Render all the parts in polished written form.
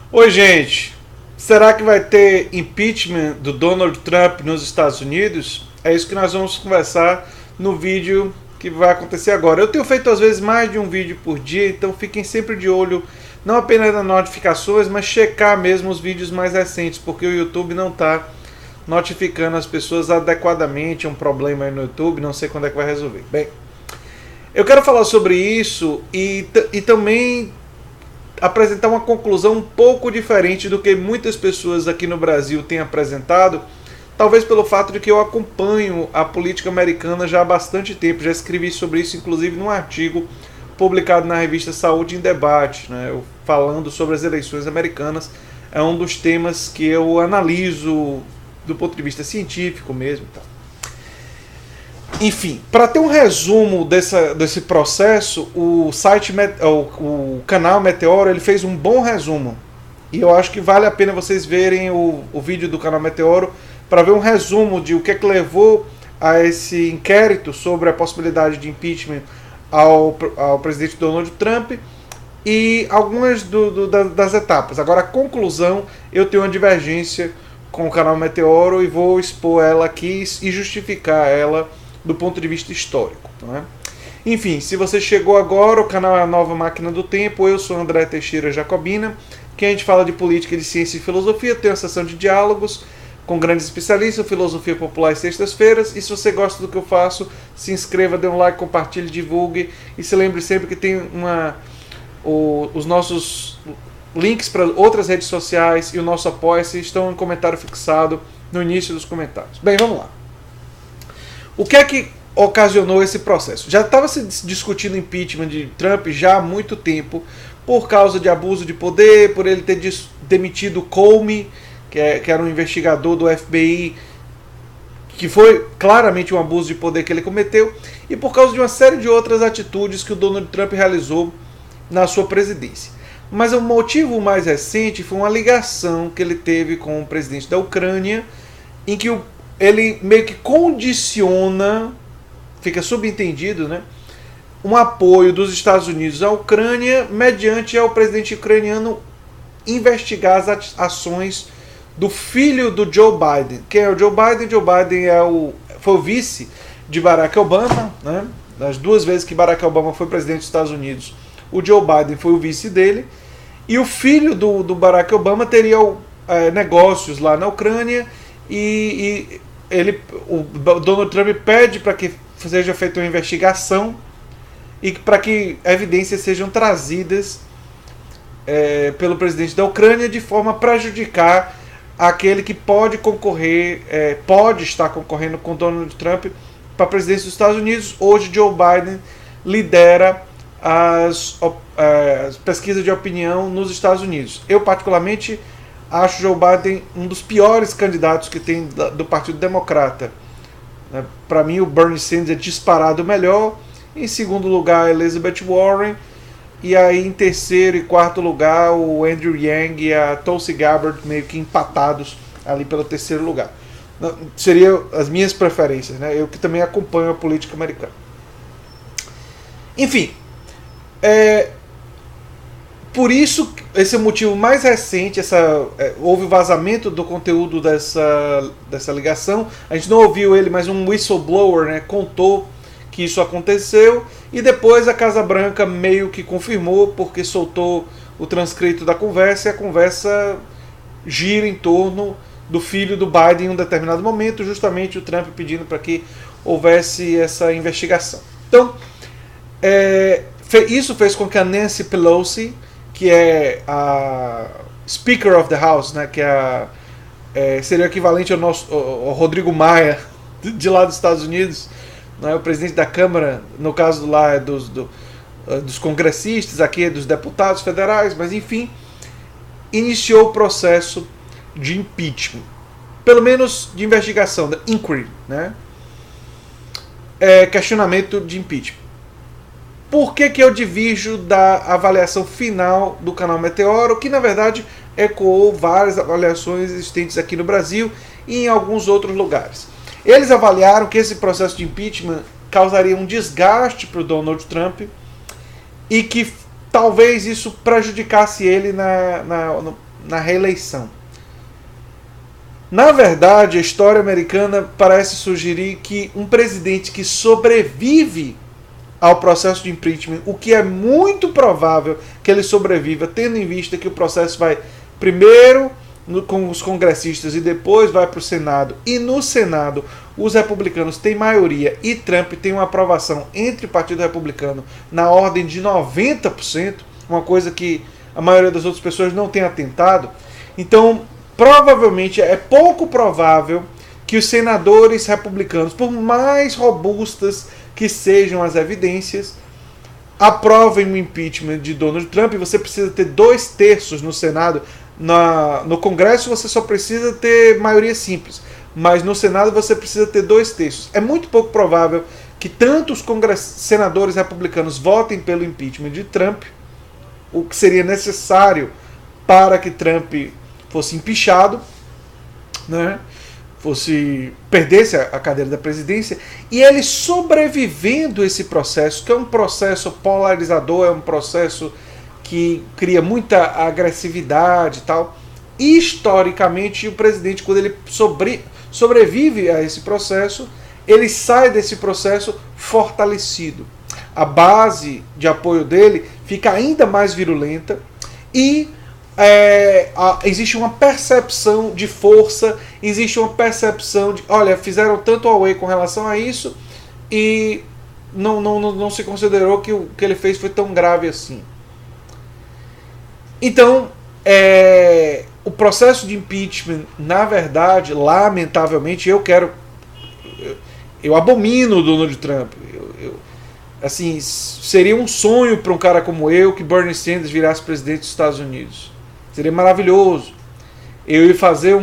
Oi, gente. Será que vai ter impeachment do Donald Trump nos Estados Unidos? É isso que nós vamos conversar no vídeo que vai acontecer agora. Eu tenho feito às vezes mais de um vídeo por dia, então fiquem sempre de olho, não apenas nas notificações, mas checar mesmo os vídeos mais recentes, porque o YouTube não está notificando as pessoas adequadamente. É um problema aí no YouTube, não sei quando é que vai resolver. Bem, eu quero falar sobre isso e também apresentar uma conclusão um pouco diferente do que muitas pessoas aqui no Brasil têm apresentado, talvez pelo fato de que eu acompanho a política americana já há bastante tempo, já escrevi sobre isso inclusive num artigo publicado na revista Saúde em Debate, né, falando sobre as eleições americanas. É um dos temas que eu analiso do ponto de vista científico mesmo. Tá? Enfim, para ter um resumo desse processo, o canal Meteoro ele fez um bom resumo. E eu acho que vale a pena vocês verem o vídeo do canal Meteoro para ver um resumo de o que levou a esse inquérito sobre a possibilidade de impeachment ao presidente Donald Trump e algumas das etapas. Agora, a conclusão, eu tenho uma divergência com o canal Meteoro e vou expor ela aqui e justificar ela do ponto de vista histórico. Não é? Enfim, se você chegou agora, o canal é a Nova Máquina do Tempo, eu sou André Teixeira Jacobina, que a gente fala de política, de ciência e filosofia, tem uma sessão de diálogos com grandes especialistas, filosofia popular às sextas-feiras, e se você gosta do que eu faço, se inscreva, dê um like, compartilhe, divulgue, e se lembre sempre que tem os nossos links para outras redes sociais e o nosso apoia-se estão em comentário fixado no início dos comentários. Bem, vamos lá. O que é que ocasionou esse processo? Já estava se discutindo impeachment de Trump já há muito tempo, por causa de abuso de poder, por ele ter demitido Comey, que era um investigador do FBI, que foi claramente um abuso de poder que ele cometeu, e por causa de uma série de outras atitudes que o Donald Trump realizou na sua presidência. Mas o motivo mais recente foi uma ligação que ele teve com o presidente da Ucrânia, em que ele meio que condiciona, fica subentendido, né, um apoio dos Estados Unidos à Ucrânia mediante ao presidente ucraniano investigar as ações do filho do Joe Biden. Quem é o Joe Biden? Joe Biden foi o vice de Barack Obama, né? Das duas vezes que Barack Obama foi presidente dos Estados Unidos, o Joe Biden foi o vice dele, e o filho do Barack Obama teria negócios lá na Ucrânia, e o Donald Trump pede para que seja feita uma investigação e para que evidências sejam trazidas pelo presidente da Ucrânia de forma a prejudicar aquele que pode concorrer, pode estar concorrendo com Donald Trump para a presidência dos Estados Unidos. Hoje Joe Biden lidera as pesquisas de opinião nos Estados Unidos. Eu particularmente acho Joe Biden um dos piores candidatos que tem do Partido Democrata. Para mim, o Bernie Sanders é disparado melhor. Em segundo lugar, Elizabeth Warren. E aí, em terceiro e quarto lugar, o Andrew Yang e a Tulsi Gabbard meio que empatados ali pelo terceiro lugar. Seriam as minhas preferências, né? Eu que também acompanho a política americana. Enfim, por isso, esse é o motivo mais recente, houve o vazamento do conteúdo dessa ligação. A gente não ouviu ele, mas um whistleblower, né, contou que isso aconteceu, e depois a Casa Branca meio que confirmou, porque soltou o transcrito da conversa, e a conversa gira em torno do filho do Biden em um determinado momento, justamente o Trump pedindo para que houvesse essa investigação. Então, isso fez com que a Nancy Pelosi, que é a Speaker of the House, né, que seria o equivalente ao Rodrigo Maia de lá dos Estados Unidos, né, o presidente da Câmara, no caso lá dos congressistas, aqui é dos deputados federais, mas enfim, iniciou o processo de impeachment, pelo menos de investigação, da inquiry, né, questionamento de impeachment. Por que eu divirjo da avaliação final do canal Meteoro, que na verdade ecoou várias avaliações existentes aqui no Brasil e em alguns outros lugares? Eles avaliaram que esse processo de impeachment causaria um desgaste para o Donald Trump e que talvez isso prejudicasse ele na reeleição. Na verdade, a história americana parece sugerir que um presidente que sobrevive ao processo de impeachment, o que é muito provável que ele sobreviva, tendo em vista que o processo vai primeiro com os congressistas e depois vai para o Senado, e no Senado os republicanos têm maioria e Trump tem uma aprovação entre o Partido Republicano na ordem de 90%, uma coisa que a maioria das outras pessoas não tem atentado. Então, provavelmente, é pouco provável que os senadores republicanos, por mais robustas que sejam as evidências, aprovem o impeachment de Donald Trump. Você precisa ter 2/3 no Senado. No Congresso você só precisa ter maioria simples, mas no Senado você precisa ter 2/3. É muito pouco provável que tanto os senadores republicanos votem pelo impeachment de Trump, o que seria necessário para que Trump fosse empichado, né? Perdesse a cadeira da presidência, e ele sobrevivendo esse processo, que é um processo polarizador, é um processo que cria muita agressividade e tal. Historicamente, o presidente, quando ele sobrevive a esse processo, ele sai desse processo fortalecido. A base de apoio dele fica ainda mais virulenta e existe uma percepção de força, existe uma percepção de, olha, fizeram tanto away com relação a isso e não se considerou que o que ele fez foi tão grave assim. Então, o processo de impeachment, na verdade, lamentavelmente, eu abomino o Donald Trump. Assim, seria um sonho para um cara como eu que Bernie Sanders virasse presidente dos Estados Unidos. Seria maravilhoso. Eu ia fazer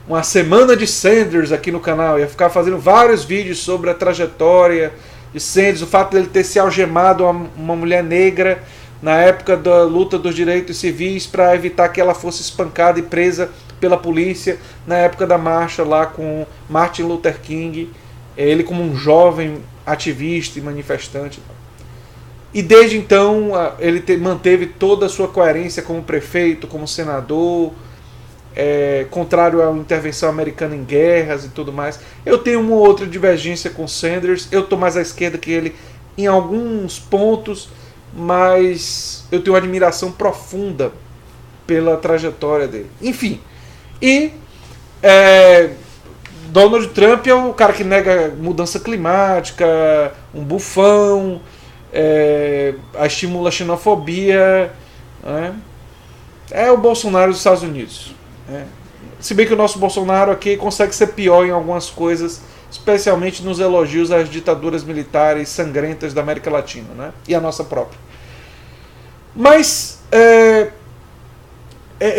uma semana de Sanders aqui no canal. Eu ia ficar fazendo vários vídeos sobre a trajetória de Sanders, o fato dele ter se algemado uma mulher negra na época da luta dos direitos civis para evitar que ela fosse espancada e presa pela polícia na época da marcha lá com Martin Luther King, ele como um jovem ativista e manifestante. E desde então ele manteve toda a sua coerência como prefeito, como senador, contrário à intervenção americana em guerras e tudo mais. Eu tenho uma outra divergência com Sanders, eu estou mais à esquerda que ele em alguns pontos, mas eu tenho uma admiração profunda pela trajetória dele. Enfim, e Donald Trump é o cara que nega mudança climática, um bufão, estimula a xenofobia, né? É o Bolsonaro dos Estados Unidos, né? Se bem que o nosso Bolsonaro aqui consegue ser pior em algumas coisas, especialmente nos elogios às ditaduras militares sangrentas da América Latina, né? E a nossa própria. Mas é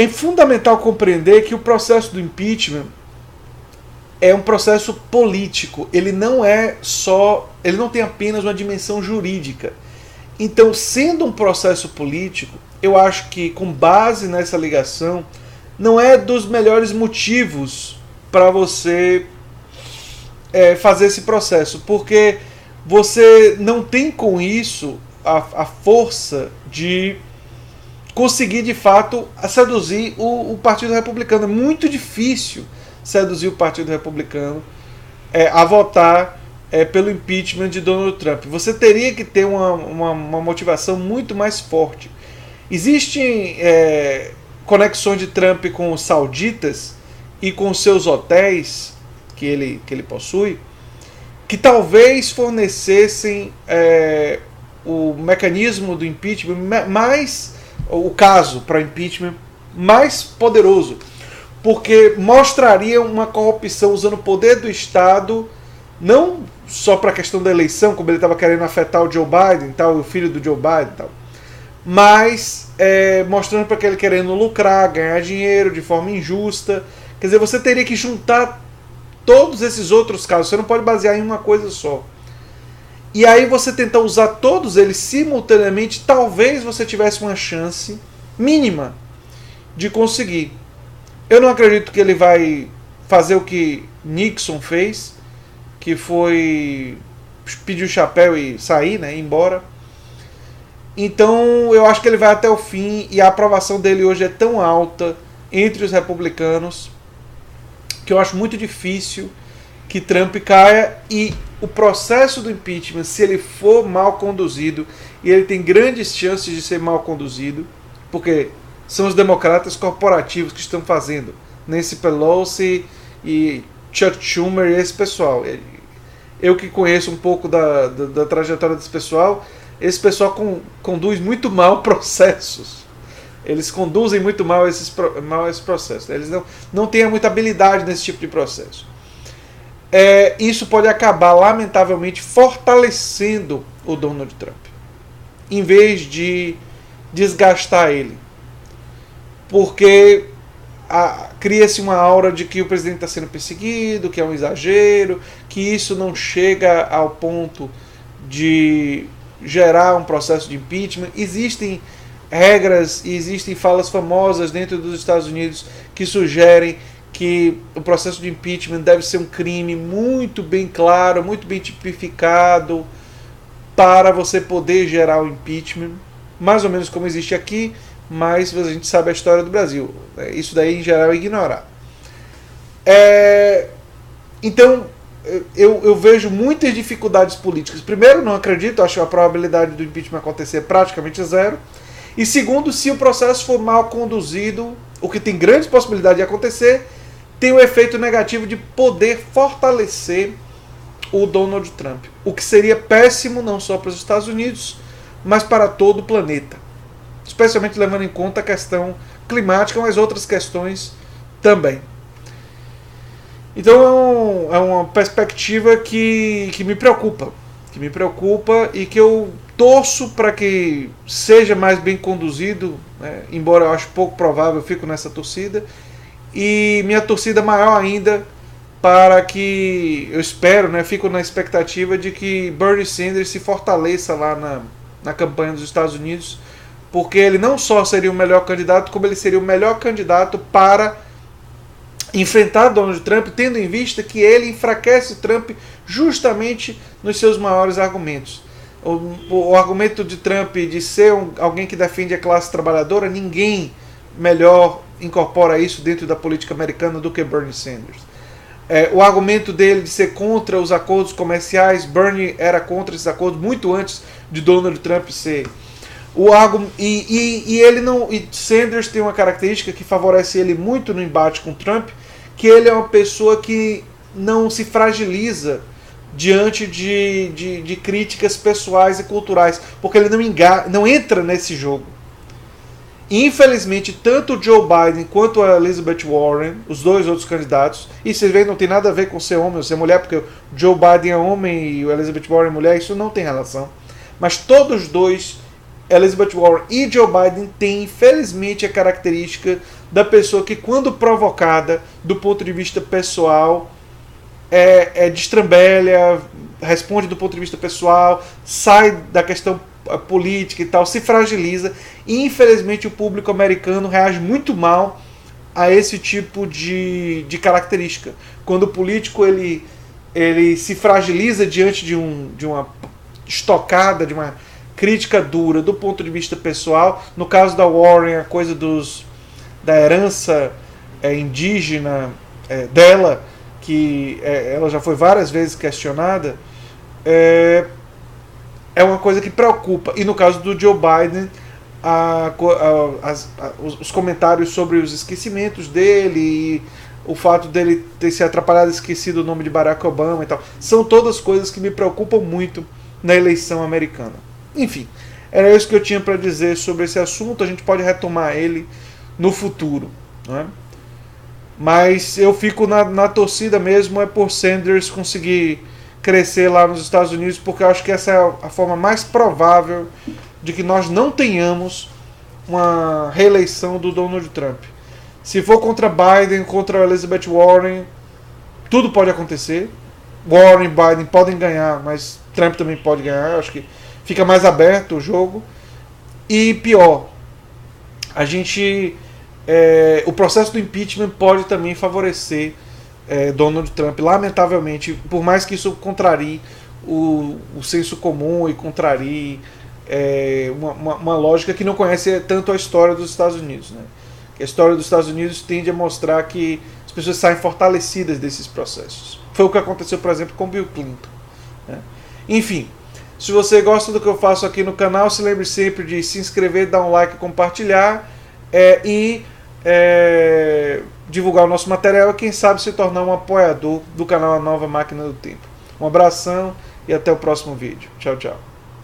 fundamental compreender que o processo do impeachment é um processo político. Ele não tem apenas uma dimensão jurídica. Então, sendo um processo político, eu acho que, com base nessa ligação, não é dos melhores motivos para você fazer esse processo, porque você não tem com isso a força de conseguir de fato seduzir o Partido Republicano. É muito difícil seduzir o Partido Republicano a votar pelo impeachment de Donald Trump. Você teria que ter uma motivação muito mais forte. Existem conexões de Trump com os sauditas e com seus hotéis que ele possui, que talvez fornecessem o mecanismo do impeachment o caso para impeachment mais poderoso, porque mostraria uma corrupção usando o poder do Estado, não só para a questão da eleição, como ele estava querendo afetar o Joe Biden, tal, o filho do Joe Biden, tal, mas mostrando para que ele querendo lucrar, ganhar dinheiro de forma injusta. Quer dizer, você teria que juntar todos esses outros casos, você não pode basear em uma coisa só. E aí você tentar usar todos eles simultaneamente, talvez você tivesse uma chance mínima de conseguir. Eu não acredito que ele vai fazer o que Nixon fez, que foi pedir o chapéu e sair, né, ir embora. Então eu acho que ele vai até o fim e a aprovação dele hoje é tão alta entre os republicanos que eu acho muito difícil que Trump caia, e o processo do impeachment, se ele for mal conduzido, e ele tem grandes chances de ser mal conduzido, porque são os democratas corporativos que estão fazendo, Nancy Pelosi e Chuck Schumer e esse pessoal. Eu que conheço um pouco da trajetória desse pessoal, esse pessoal conduz muito mal processos. Eles conduzem muito mal esses processos. Eles não têm muita habilidade nesse tipo de processo. Isso pode acabar, lamentavelmente, fortalecendo o Donald Trump, em vez de desgastar ele. Porque cria-se uma aura de que o presidente está sendo perseguido, que é um exagero, que isso não chega ao ponto de gerar um processo de impeachment. Existem regras e existem falas famosas dentro dos Estados Unidos que sugerem que o processo de impeachment deve ser um crime muito bem claro, muito bem tipificado, para você poder gerar o impeachment, mais ou menos como existe aqui, mas a gente sabe a história do Brasil. Isso daí, em geral, é ignorado. Então, eu vejo muitas dificuldades políticas. Primeiro, não acredito, acho que a probabilidade do impeachment acontecer é praticamente zero. E segundo, se o processo for mal conduzido, o que tem grandes possibilidades de acontecer, tem o efeito negativo de poder fortalecer o Donald Trump. O que seria péssimo não só para os Estados Unidos, mas para todo o planeta. Especialmente levando em conta a questão climática, mas outras questões também. Então é uma perspectiva que me preocupa. Que me preocupa e que eu torço para que seja mais bem conduzido, né? Embora eu acho pouco provável, eu fico nessa torcida. E minha torcida maior ainda para que, eu espero, né, fico na expectativa de que Bernie Sanders se fortaleça lá na campanha dos Estados Unidos, porque ele não só seria o melhor candidato, como ele seria o melhor candidato para enfrentar Donald Trump, tendo em vista que ele enfraquece Trump justamente nos seus maiores argumentos. O argumento de Trump de ser alguém que defende a classe trabalhadora, ninguém melhor incorpora isso dentro da política americana do que Bernie Sanders. O argumento dele de ser contra os acordos comerciais, Bernie era contra esses acordos muito antes de Donald Trump ser. E Sanders tem uma característica que favorece ele muito no embate com Trump, que ele é uma pessoa que não se fragiliza diante de críticas pessoais e culturais, porque ele não entra nesse jogo. Infelizmente, tanto o Joe Biden quanto a Elizabeth Warren, os dois outros candidatos, e vocês veem, não tem nada a ver com ser homem ou ser mulher, porque o Joe Biden é homem e a Elizabeth Warren é mulher, isso não tem relação. Mas todos os dois, Elizabeth Warren e Joe Biden, têm, infelizmente, a característica da pessoa que, quando provocada, do ponto de vista pessoal, destrambelha, responde do ponto de vista pessoal, sai da questão política e tal, se fragiliza, e infelizmente o público americano reage muito mal a esse tipo de característica. Quando o político ele se fragiliza diante de uma estocada, de uma crítica dura do ponto de vista pessoal. No caso da Warren, a coisa da herança indígena dela, que ela já foi várias vezes questionada, é uma coisa que preocupa. E no caso do Joe Biden, os comentários sobre os esquecimentos dele e o fato dele ter se atrapalhado e esquecido o nome de Barack Obama e tal, são todas coisas que me preocupam muito na eleição americana. Enfim, era isso que eu tinha para dizer sobre esse assunto. A gente pode retomar ele no futuro, não é? Mas eu fico na torcida mesmo por Sanders conseguir crescer lá nos Estados Unidos, porque eu acho que essa é a forma mais provável de que nós não tenhamos uma reeleição do Donald Trump. Se for contra Biden, contra Elizabeth Warren, tudo pode acontecer. Warren e Biden podem ganhar, mas Trump também pode ganhar. Eu acho que fica mais aberto o jogo. E pior, o processo do impeachment pode também favorecer Donald Trump, lamentavelmente, por mais que isso contrarie o senso comum e contrarie uma lógica que não conhece tanto a história dos Estados Unidos, né? A história dos Estados Unidos tende a mostrar que as pessoas saem fortalecidas desses processos. Foi o que aconteceu, por exemplo, com Bill Clinton, né? Enfim, se você gosta do que eu faço aqui no canal, se lembre sempre de se inscrever, dar um like, compartilhar e divulgar o nosso material e quem sabe se tornar um apoiador do canal A Nova Máquina do Tempo. Um abração e até o próximo vídeo. Tchau, tchau.